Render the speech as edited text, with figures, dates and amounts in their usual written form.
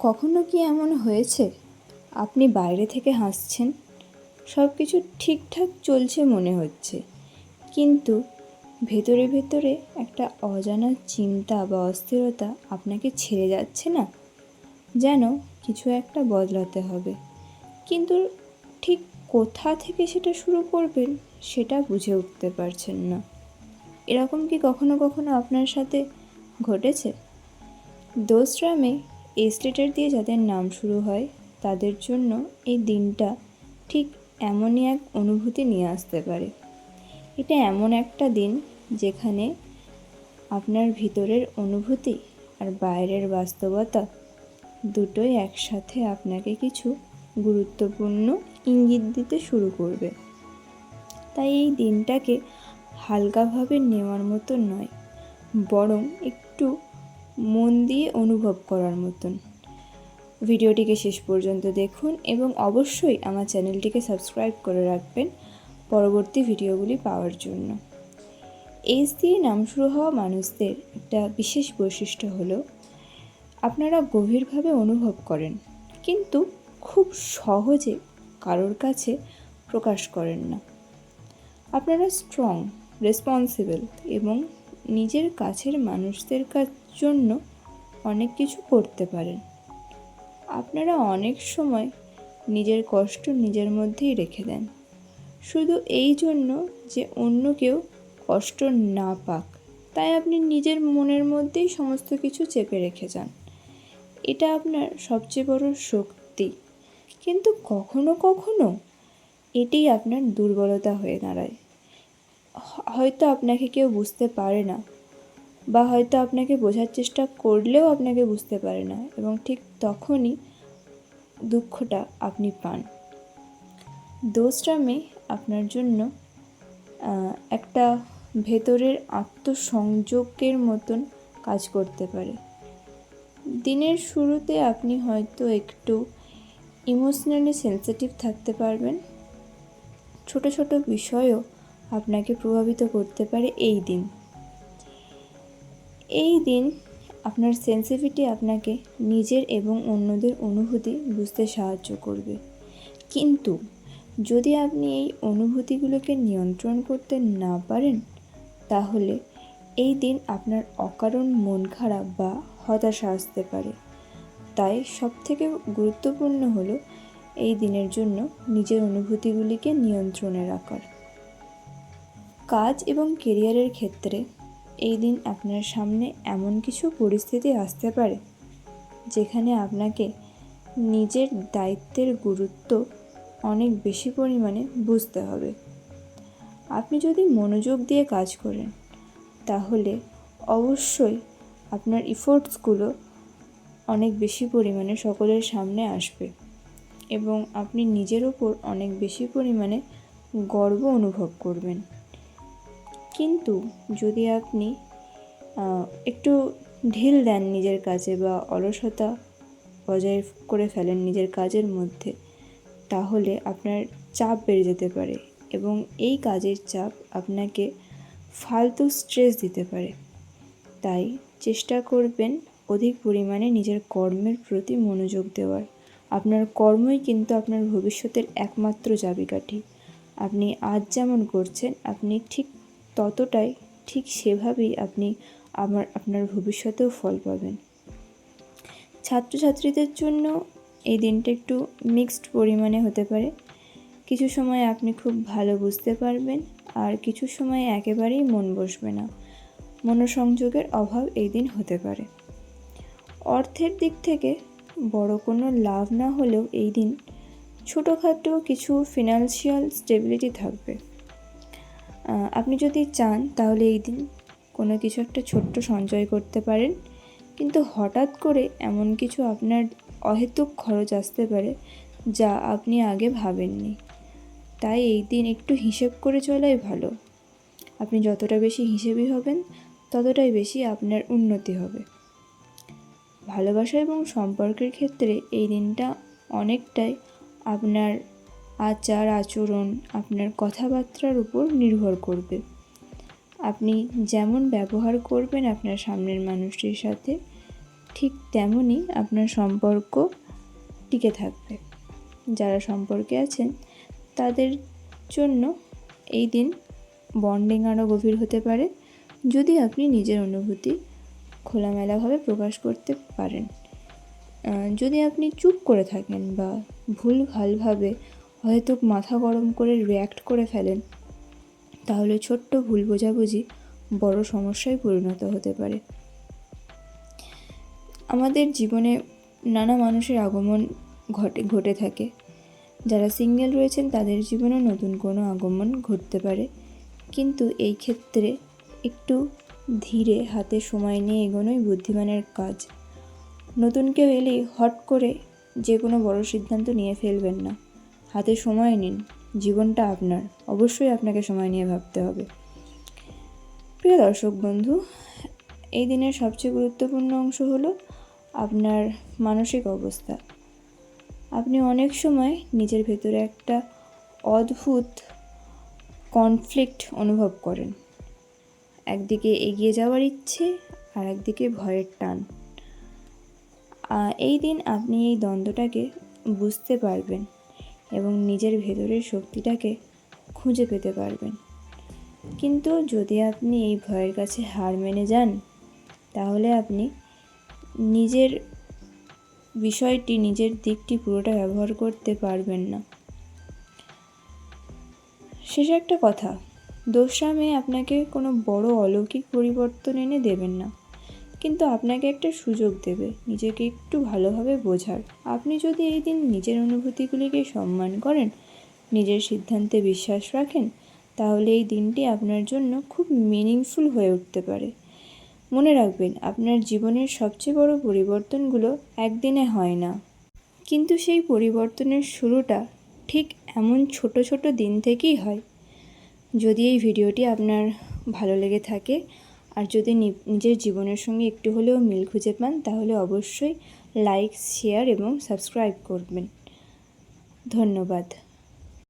কখনো কি এমন হয়েছে আপনি বাইরে থেকে হাসছেন, সব কিছু ঠিকঠাক চলছে মনে হচ্ছে, কিন্তু ভেতরে ভেতরে একটা অজানা চিন্তা বা অস্থিরতা আপনাকে ছেড়ে যাচ্ছে না, যেন কিছু একটা বদলাতে হবে, কিন্তু ঠিক কোথা থেকে সেটা শুরু করবেন সেটা বুঝে উঠতে পারছেন না। এরকম কি কখনো কখনো আপনার সাথে ঘটেছে? দোসরামে এস লেটার দিয়ে যাদের নাম শুরু হয় তাদের জন্য এই দিনটা ঠিক এমনই এক অনুভূতি নিয়ে আসতে পারে। এটা এমন একটা দিন যেখানে আপনার ভিতরের অনুভূতি আর বাইরের বাস্তবতা দুটোই একসাথে আপনাকে কিছু গুরুত্বপূর্ণ ইঙ্গিত দিতে শুরু করবে। তাই এই দিনটাকে হালকাভাবে নেওয়ার মতো নয়, বরং একটু মন দিয়ে অনুভব করার মতন। ভিডিওটিকে শেষ পর্যন্ত দেখুন এবং অবশ্যই আমার চ্যানেলটিকে সাবস্ক্রাইব করে রাখবেন পরবর্তী ভিডিওগুলি পাওয়ার জন্য। এস দিয়ে নাম শুরু হওয়া মানুষদের একটা বিশেষ বৈশিষ্ট্য হলো আপনারা গভীরভাবে অনুভব করেন, কিন্তু খুব সহজে কারোর কাছে প্রকাশ করেন না। আপনারা স্ট্রং, রেসপন্সিবল এবং নিজের কাছের মানুষদের জন্য অনেক কিছু করতে পারেন। আপনারা অনেক সময় নিজের কষ্ট নিজের মধ্যেই রেখে দেন, শুধু এই জন্য যে অন্য কেউ কষ্ট না পাক, তাই আপনি নিজের মনের মধ্যেই সমস্ত কিছু চেপে রেখে যান। এটা আপনার সবচেয়ে বড় শক্তি, কিন্তু কখনো কখনো এটাই আপনার দুর্বলতা হয়ে দাঁড়ায়। হয়তো আপনাকে কেউ বুঝতে পারে না, বা হয়তো আপনাকে বোঝার চেষ্টা করলেও আপনাকে বুঝতে পারে না, এবং ঠিক তখনই দুঃখটা আপনি পান। দোসরামে আপনার জন্য একটা ভেতরের আত্মসংযোগের মতন কাজ করতে পারে। দিনের শুরুতে আপনি হয়তো একটু ইমোশনালি সেন্সিটিভ থাকতে পারবেন। ছোট ছোট বিষয়ও আপনাকে প্রভাবিত করতে পারে এই দিন আপনার সেন্সিটিভিটি আপনাকে নিজের এবং অন্যদের অনুভূতি বুঝতে সাহায্য করবে। কিন্তু যদি আপনি এই অনুভূতিগুলোকে নিয়ন্ত্রণ করতে না পারেন, তাহলে এই দিন আপনার অকারণ মন খারাপ বা হতাশা আসতে পারে। তাই সবথেকে গুরুত্বপূর্ণ হলো এই দিনের জন্য নিজের অনুভূতিগুলিকে নিয়ন্ত্রণে রাখার। কাজ এবং কেরিয়ারের ক্ষেত্রে এই দিন আপনার সামনে এমন কিছু পরিস্থিতি আসতে পারে যেখানে আপনাকে নিজের দায়িত্বের গুরুত্ব অনেক বেশি পরিমাণে বুঝতে হবে। আপনি যদি মনোযোগ দিয়ে কাজ করেন, তাহলে অবশ্যই আপনার এফোর্টসগুলো অনেক বেশি পরিমাণে সকলের সামনে আসবে এবং আপনি নিজের ওপর অনেক বেশি পরিমাণে গর্ব অনুভব করবেন। কিন্তু যদি আপনি একটু ঢিল দেন নিজের কাজে বা অলসতা বজায় করে ফেলেন নিজের কাজের মধ্যে, তাহলে আপনার চাপ বেড়ে যেতে পারে এবং এই কাজের চাপ আপনাকে ফালতু স্ট্রেস দিতে পারে। তাই চেষ্টা করবেন অধিক পরিমাণে নিজের কর্মের প্রতি মনোযোগ দেওয়ার। আপনার কর্মই কিন্তু আপনার ভবিষ্যতের একমাত্র চাবিকাঠি। আপনি আজ যেমন করছেন, আপনি ঠিক সেভাবেই আপনি আপনার ভবিষ্যতেও ফল পাবেন। ছাত্রছাত্রীদের জন্য এই দিনটা একটু মিক্সড পরিমাণে হতে পারে। কিছু সময় আপনি খুব ভালো বুঝতে পারবেন, আর কিছু সময় একেবারেই মন বসবে না। মনোসংযোগের অভাব এই দিন হতে পারে। অর্থের দিক থেকে বড় কোনো লাভ না হলেও এই দিন ছোটোখাটো কিছু ফিনান্সিয়াল স্টেবিলিটি থাকবে। আপনি যদি চান তাহলে এই দিন কোনো কিছু একটা ছোট্ট সঞ্চয় করতে পারেন, কিন্তু হঠাৎ করে এমন কিছু আপনার অহেতুক খরচ আসতে পারে যা আপনি আগে ভাবেননি। তাই এই দিন একটু হিসেব করে চলাই ভালো। আপনি যতটা বেশি হিসেবি হবেন, ততটাই বেশি আপনার উন্নতি হবে। ভালোবাসা এবং সম্পর্কের ক্ষেত্রে এই দিনটা অনেকটাই আপনার আচার আচরণ, আপনার কথাবার্তার উপর নির্ভর করবে। আপনি যেমন ব্যবহার করবেন আপনার সামনের মানুষটির সাথে, ঠিক তেমনই আপনার সম্পর্ক টিকে থাকবে। যারা সম্পর্কে আছেন তাদের জন্য এই দিন বন্ডিং আরও গভীর হতে পারে, যদি আপনি নিজের অনুভূতি খোলামেলাভাবে প্রকাশ করতে পারেন। যদি আপনি চুপ করে থাকেন বা ভুলভালভাবে হয়তো মাথা গরম করে রিয়্যাক্ট করে ফেলেন, তাহলে ছোট্ট ভুল বোঝাবুঝি বড় সমস্যায় পরিণত হতে পারে। আমাদের জীবনে নানা মানুষের আগমন ঘটে থাকে। যারা সিঙ্গেল রয়েছেন তাদের জীবনে নতুন কোনো আগমন ঘটতে পারে, কিন্তু এই ক্ষেত্রে একটু ধীরে হাতে সময় নিয়ে এগোনোই বুদ্ধিমানের কাজ। নতুন কেউ এলেই হট করে যে কোনো বড় সিদ্ধান্ত নিয়ে ফেলবেন না, হাতে সময় নিন। জীবনটা আপনার, অবশ্যই আপনাকে সময় নিয়ে ভাবতে হবে। প্রিয় দর্শক বন্ধু, এই দিনের সবচেয়ে গুরুত্বপূর্ণ অংশ হলো আপনার মানসিক অবস্থা। আপনি অনেক সময় নিজের ভেতরে একটা অদ্ভুত কনফ্লিক্ট অনুভব করেন। একদিকে এগিয়ে যাওয়ার ইচ্ছে আর একদিকে ভয়ের টান। এই দিন আপনি এই দ্বন্দ্বটাকে বুঝতে পারবেন এবং নিজের ভেতরের শক্তিটাকে খুঁজে পেতে পারবেন। কিন্তু যদি আপনি এই ভয়ের কাছে হার মেনে যান, তাহলে আপনি নিজের বিষয়টি, নিজের দিকটি পুরোটা ব্যবহার করতে পারবেন না। শেষে একটা কথা, দোসরা মেয়ে আপনাকে কোনো বড় অলৌকিক পরিবর্তন এনে দেবেন না, কিন্তু আপনাকে একটা সুযোগ দেবে নিজেকে একটু ভালোভাবে বোঝার। আপনি যদি এই দিন নিজের অনুভূতিগুলিকে সম্মান করেন, নিজের সিদ্ধান্তে বিশ্বাস রাখেন, তাহলে এই দিনটি আপনার জন্য খুব মিনিংফুল হয়ে উঠতে পারে। মনে রাখবেন, আপনার জীবনের সবচেয়ে বড় পরিবর্তনগুলো একদিনে হয় না, কিন্তু সেই পরিবর্তনের শুরুটা ঠিক এমন ছোট ছোট দিন থেকেই হয়। যদি এই ভিডিওটি আপনার ভালো লেগে থাকে আর যদি নিজের জীবনের সঙ্গে একটু হলেও মিল খুঁজে পান, তাহলে অবশ্যই লাইক, শেয়ার এবং সাবস্ক্রাইব করবেন। ধন্যবাদ।